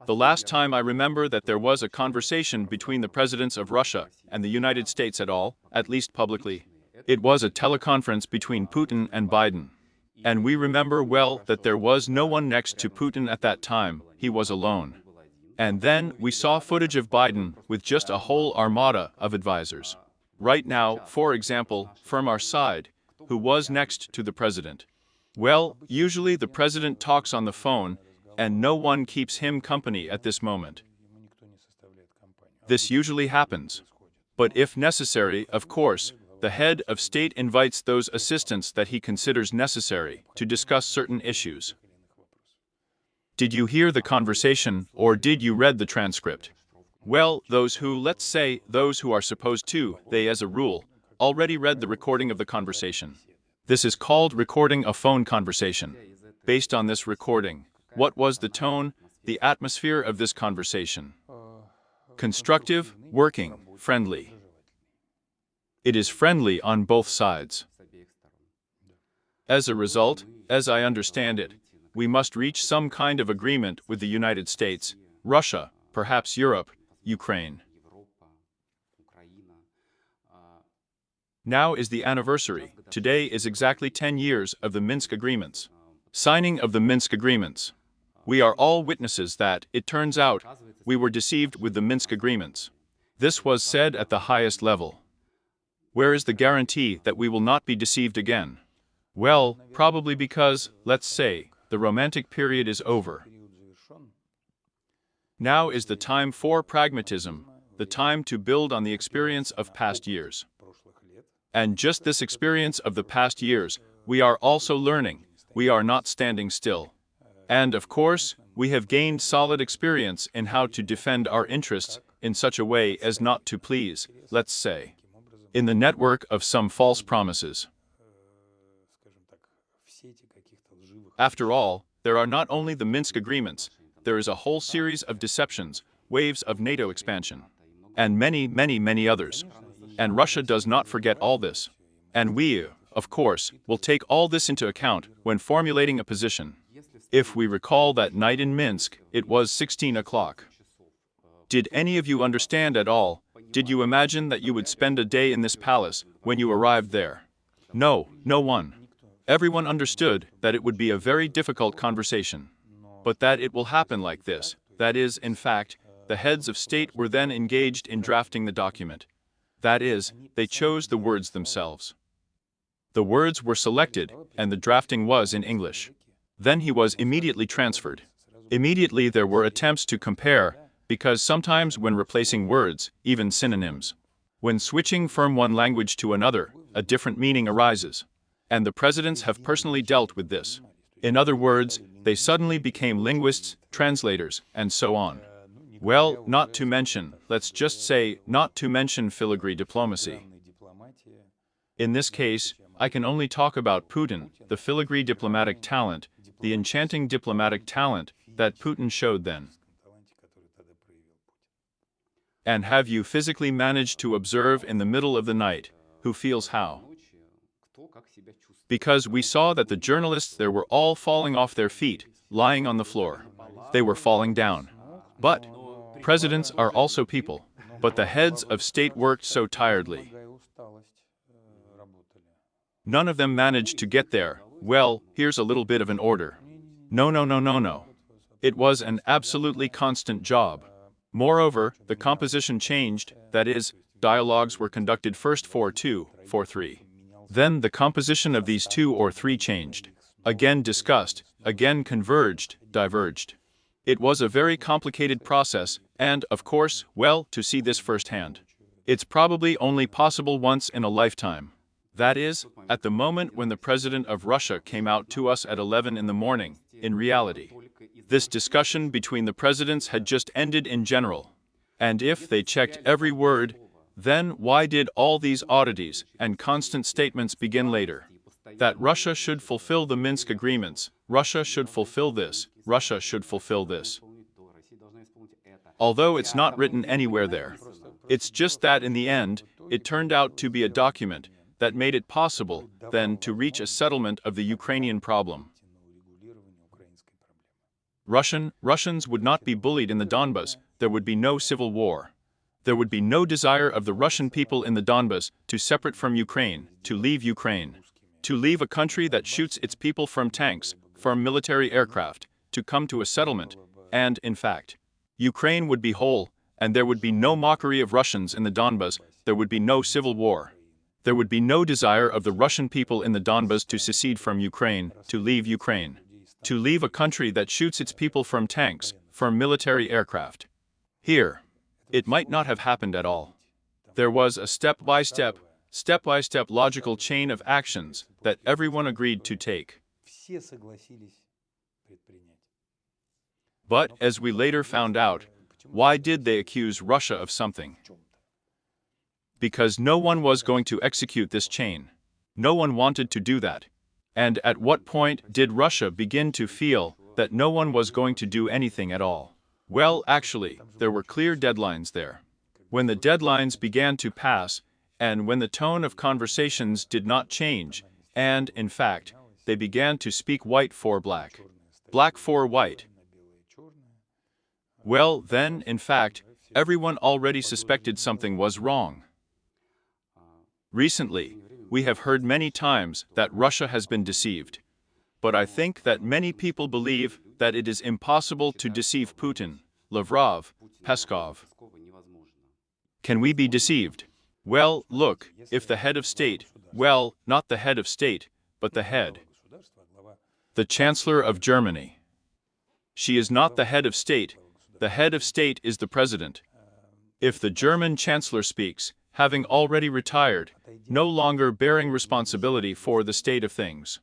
The last time I remember that there was a conversation between the presidents of Russia and the United States at all, at least publicly, it was a teleconference between Putin and Biden. And we remember well that there was no one next to Putin at that time, he was alone. And then we saw footage of Biden with just a whole armada of advisors. Right now, for example, from our side, who was next to the president? Well, usually the president talks on the phone, and no one keeps him company at this moment. This usually happens. But if necessary, of course, the head of state invites those assistants that he considers necessary to discuss certain issues. Did you hear the conversation, or did you read the transcript? Well, those who, let's say, those who are supposed to, they as a rule, already read the recording of the conversation. This is called recording a phone conversation. Based on this recording, what was the tone, the atmosphere of this conversation? Constructive, working, friendly. It is friendly on both sides. As a result, as I understand it, we must reach some kind of agreement with the United States, Russia, perhaps Europe, Ukraine. Now is the anniversary. Today is exactly 10 years of the Minsk Agreements. Signing of the Minsk Agreements. We are all witnesses that, it turns out, we were deceived with the Minsk Agreements. This was said at the highest level. Where is the guarantee that we will not be deceived again? Well, probably because, let's say, the romantic period is over. Now is the time for pragmatism, the time to build on the experience of past years. And just this experience of the past years, we are also learning, we are not standing still. And of course, we have gained solid experience in how to defend our interests in such a way as not to please, let's say, in the network of some false promises. After all, there are not only the Minsk Agreements, there is a whole series of deceptions, waves of NATO expansion, and many others. And Russia does not forget all this. And we, of course, will take all this into account when formulating a position. If we recall that night in Minsk, it was 16 o'clock. Did any of you understand at all? Did you imagine that you would spend a day in this palace when you arrived there? No, no one. Everyone understood that it would be a very difficult conversation. But that it will happen like this, that is, in fact, the heads of state were then engaged in drafting the document. That is, they chose the words themselves. The words were selected, and the drafting was in English. Then he was immediately transferred. Immediately there were attempts to compare, because sometimes when replacing words, even synonyms, when switching from one language to another, a different meaning arises. And the presidents have personally dealt with this. In other words, they suddenly became linguists, translators, and so on. Well, not to mention, let's just say, not to mention filigree diplomacy. In this case, I can only talk about Putin, the filigree diplomatic talent, the enchanting diplomatic talent that Putin showed then. And have you physically managed to observe in the middle of the night, who feels how? Because we saw that the journalists there were all falling off their feet, lying on the floor. They were falling down. But presidents are also people. But the heads of state worked so tiredly. None of them managed to get there. Well, here's a little bit of an order. No. It was an absolutely constant job. Moreover, the composition changed, that is, dialogues were conducted first 4-2, 4-3. Then the composition of these 2 or 3 changed. Again discussed, again converged, diverged. It was a very complicated process, and, of course, well, to see this firsthand. It's probably only possible once in a lifetime. That is, at the moment when the president of Russia came out to us at 11 in the morning, in reality. This discussion between the presidents had just ended in general. And if they checked every word, then why did all these oddities and constant statements begin later? That Russia should fulfill the Minsk Agreements, Russia should fulfill this, Russia should fulfill this. Although it's not written anywhere there. It's just that in the end, it turned out to be a document that made it possible, then, to reach a settlement of the Ukrainian problem. Russians would not be bullied in the Donbas, there would be no civil war. There would be no desire of the Russian people in the Donbas to separate from Ukraine, to leave a country that shoots its people from tanks, from military aircraft, to come to a settlement, and, in fact, Ukraine would be whole, and there would be no mockery of Russians in the Donbas, there would be no civil war. There would be no desire of the Russian people in the Donbas to secede from Ukraine, to leave a country that shoots its people from tanks, from military aircraft. Here, it might not have happened at all. There was a step-by-step logical chain of actions that everyone agreed to take. But, as we later found out, why did they accuse Russia of something? Because no one was going to execute this chain. No one wanted to do that. And at what point did Russia begin to feel that no one was going to do anything at all? Well, actually, there were clear deadlines there. When the deadlines began to pass, and when the tone of conversations did not change, and, in fact, they began to speak white for black, black for white, well, then, in fact, everyone already suspected something was wrong. Recently, we have heard many times that Russia has been deceived. But I think that many people believe that it is impossible to deceive Putin, Lavrov, Peskov. Can we be deceived? Well, look, if the head of state, well, not the head of state, but the head, the Chancellor of Germany. She is not the head of state is the president. If the German Chancellor speaks, having already retired, no longer bearing responsibility for the state of things,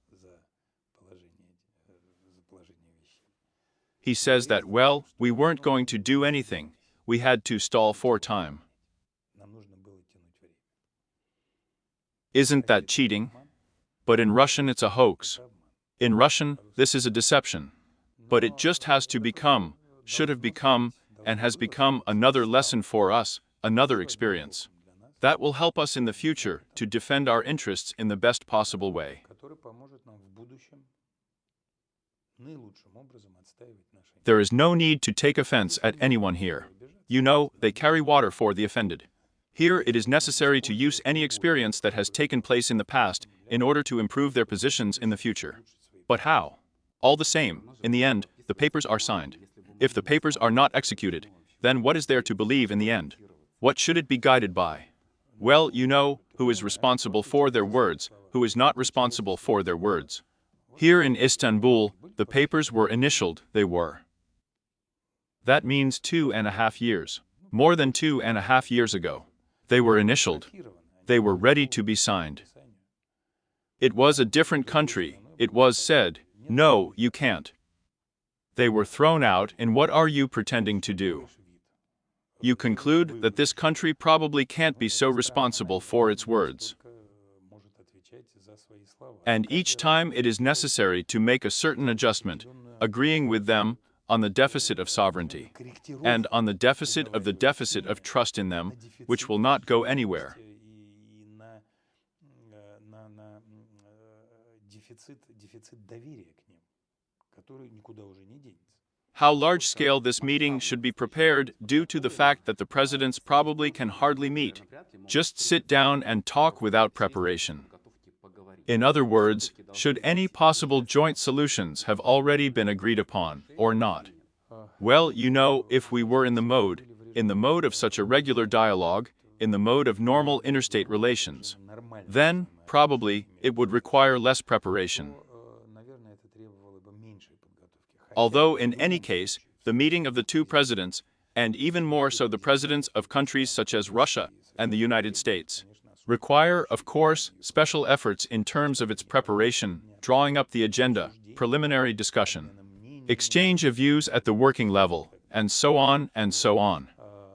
he says that, well, we weren't going to do anything, we had to stall for time. Isn't that cheating? But in Russian it's a hoax. In Russian, this is a deception. But it just has to become, should have become, and has become another lesson for us, another experience. That will help us in the future to defend our interests in the best possible way. There is no need to take offense at anyone here. You know, they carry water for the offended. Here it is necessary to use any experience that has taken place in the past in order to improve their positions in the future. But how? All the same, in the end, the papers are signed. If the papers are not executed, then what is there to believe in the end? What should it be guided by? Well, you know, who is responsible for their words, who is not responsible for their words. Here in Istanbul, the papers were initialed, they were. That means 2.5 years. More than 2.5 years ago. They were initialed. They were ready to be signed. It was a different country. It was said, no, you can't. They were thrown out, and what are you pretending to do? You conclude that this country probably can't be so responsible for its words. And each time it is necessary to make a certain adjustment, agreeing with them on the deficit of sovereignty, and on the deficit of trust in them, which will not go anywhere. How large-scale this meeting should be prepared due to the fact that the presidents probably can hardly meet, just sit down and talk without preparation. In other words, should any possible joint solutions have already been agreed upon, or not? Well, you know, if we were in the mode of such a regular dialogue, in the mode of normal interstate relations, then, probably, it would require less preparation. Although, in any case, the meeting of the two presidents, and even more so the presidents of countries such as Russia and the United States, require, of course, special efforts in terms of its preparation, drawing up the agenda, preliminary discussion, exchange of views at the working level, and so on and so on.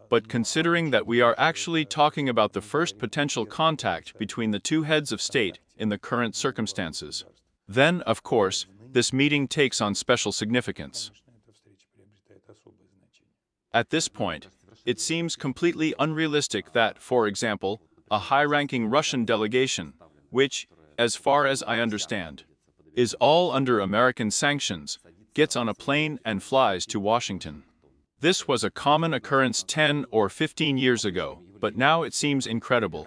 But considering that we are actually talking about the first potential contact between the two heads of state in the current circumstances, then, of course, this meeting takes on special significance. At this point, it seems completely unrealistic that, for example, a high-ranking Russian delegation, which, as far as I understand, is all under American sanctions, gets on a plane and flies to Washington. This was a common occurrence 10 or 15 years ago, but now it seems incredible.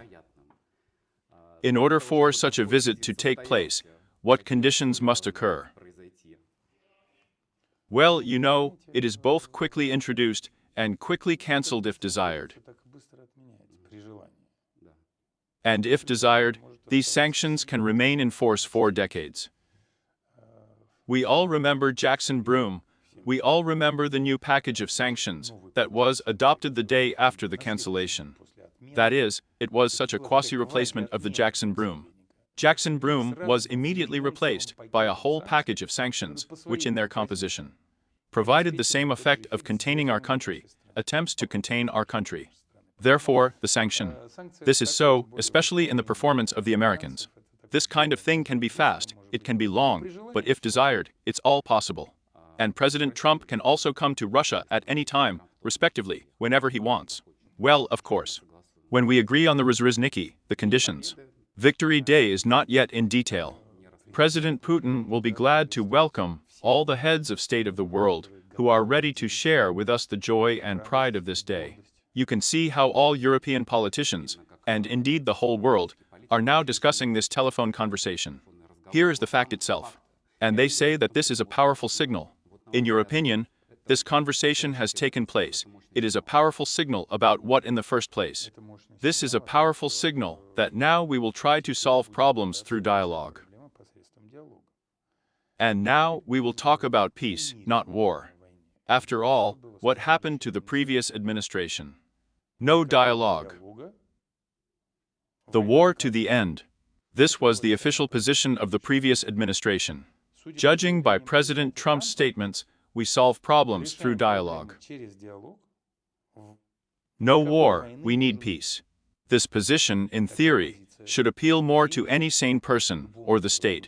In order for such a visit to take place, what conditions must occur? Well, you know, it is both quickly introduced and quickly cancelled if desired. And if desired, these sanctions can remain in force for decades. We all remember Jackson Broom. We all remember the new package of sanctions that was adopted the day after the cancellation. That is, it was such a quasi-replacement of the Jackson Broom. Jackson Broom was immediately replaced by a whole package of sanctions, which in their composition provided the same effect of containing our country, attempts to contain our country. Therefore, the sanction. This is so, especially in the performance of the Americans. This kind of thing can be fast, it can be long, but if desired, it's all possible. And President Trump can also come to Russia at any time, respectively, whenever he wants. Well, of course. When we agree on the Rozrzniki, the conditions. Victory Day is not yet in detail. President Putin will be glad to welcome all the heads of state of the world who are ready to share with us the joy and pride of this day. You can see how all European politicians, and indeed the whole world, are now discussing this telephone conversation. Here is the fact itself. And they say that this is a powerful signal. In your opinion, this conversation has taken place. It is a powerful signal about what in the first place? This is a powerful signal that now we will try to solve problems through dialogue. And now we will talk about peace, not war. After all, what happened to the previous administration? No dialogue. The war to the end. This was the official position of the previous administration. Judging by President Trump's statements, we solve problems through dialogue. No war, we need peace. This position, in theory, should appeal more to any sane person or the state.